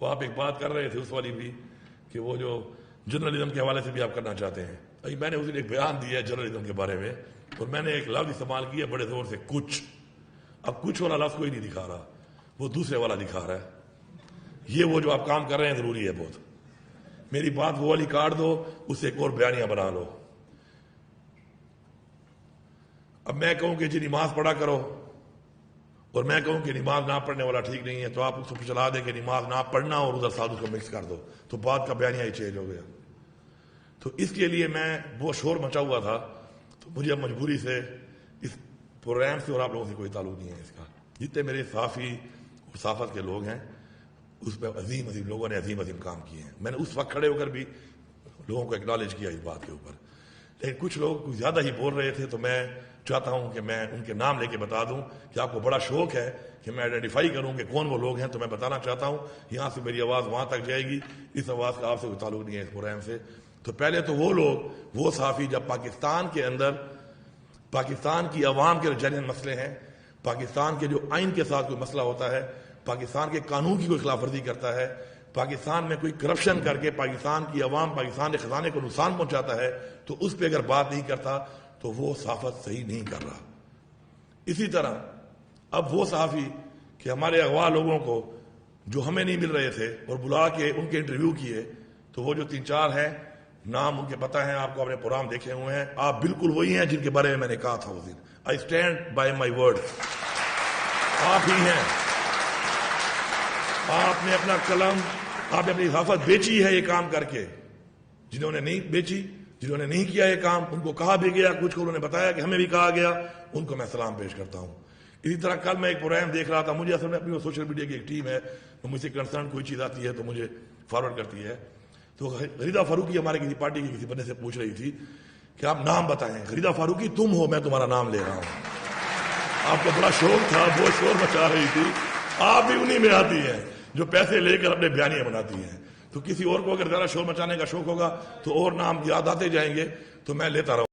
تو آپ ایک بات کر رہے تھے اس والی بھی کہ وہ جو جرنلزم کے حوالے سے بھی آپ کرنا چاہتے ہیں. ابھی میں نے اس دن ایک بیان دیا ہے جرنلزم کے بارے میں, اور میں نے ایک لفظ استعمال کیا بڑے زور سے, کچھ. اب کچھ والا لفظ کوئی نہیں دکھا رہا, وہ دوسرے والا دکھا رہا ہے. یہ وہ جو آپ کام کر رہے ہیں ضروری ہے بہت. میری بات وہ والی کاٹ دو, اس سے ایک اور بیانیہ بنا لو. اب میں کہوں کہ جی نماز پڑھا کرو, اور میں کہوں کہ نماز نہ پڑھنے والا ٹھیک نہیں ہے, تو آپ اس کو چلا دیں کہ نماز نہ پڑھنا اور ادھر ساتھ اس کو مکس کر دو, تو بات کا بیانیہ ہی چینج ہو گیا. تو اس کے لیے میں وہ شور مچا ہوا تھا, تو مجھے اب مجبوری سے اس پروگرام سے اور آپ لوگوں سے کوئی تعلق نہیں ہے اس کا. جتنے میرے صحافی اور صحافت کے لوگ ہیں اس پہ عظیم عظیم لوگوں نے عظیم عظیم کام کیے ہیں. میں نے اس وقت کھڑے ہو کر بھی لوگوں کو ایکنالج کیا اس بات کے اوپر, لیکن کچھ لوگ کچھ زیادہ ہی بول رہے تھے, تو میں چاہتا ہوں کہ میں ان کے نام لے کے بتا دوں کہ آپ کو بڑا شوق ہے کہ میں آئیڈینٹیفائی کروں کہ کون وہ لوگ ہیں. تو میں بتانا چاہتا ہوں, یہاں سے میری آواز وہاں تک جائے گی, اس آواز کا آپ سے کوئی تعلق نہیں ہے اس پروگرام سے. تو پہلے تو وہ لوگ, وہ صحافی جب پاکستان کے اندر پاکستان کی عوام کے جو جنین مسئلے ہیں, پاکستان کے جو آئین کے ساتھ کوئی مسئلہ ہوتا ہے, پاکستان کے قانون کی کوئی خلاف ورزی کرتا ہے, پاکستان میں کوئی کرپشن کر کے پاکستان کی عوام, پاکستان کے خزانے کو نقصان پہنچاتا ہے, تو اس پہ اگر بات نہیں کرتا تو وہ صحافت صحیح نہیں کر رہا. اسی طرح اب وہ صحافی کہ ہمارے اغوا لوگوں کو جو ہمیں نہیں مل رہے تھے اور بلا کے ان کے انٹرویو کیے, تو وہ جو 3-4 ہیں نام ان کے پتہ ہیں آپ کو, اپنے پروگرام دیکھے ہوئے ہیں, آپ بالکل وہی ہیں جن کے بارے میں نے کہا تھا اس دن. I stand by my word. آپ ہی ہیں. آپ نے اپنا قلم, آپ نے اپنی صحافت بیچی ہے یہ کام کر کے. جنہوں نے نہیں بیچی, جنہوں نے نہیں کیا یہ کام, ان کو کہا بھی گیا, کچھ کو انہوں نے بتایا کہ ہمیں بھی کہا گیا, ان کو میں سلام پیش کرتا ہوں. اسی طرح کل میں ایک پروگرام دیکھ رہا تھا, مجھے اصل میں اپنی سوشل میڈیا کی ایک ٹیم ہے, تو مجھ سے کنسرن کوئی چیز آتی ہے تو مجھے فارورڈ کرتی ہے. تو غریدہ فاروقی ہمارے کسی پارٹی کے کسی بندے سے پوچھ رہی تھی کہ آپ نام بتائیں. غریدہ فاروقی تم ہو, میں تمہارا نام لے رہا ہوں. آپ کو بڑا شوق تھا, وہ شور مچا رہی تھی. آپ بھی انہی میں آتی ہیں جو پیسے لے کر اپنے بیانیے بناتی ہیں. تو کسی اور کو اگر زیادہ شور مچانے کا شوق ہوگا تو اور نام یاد آتے جائیں گے, تو میں لیتا رہوں.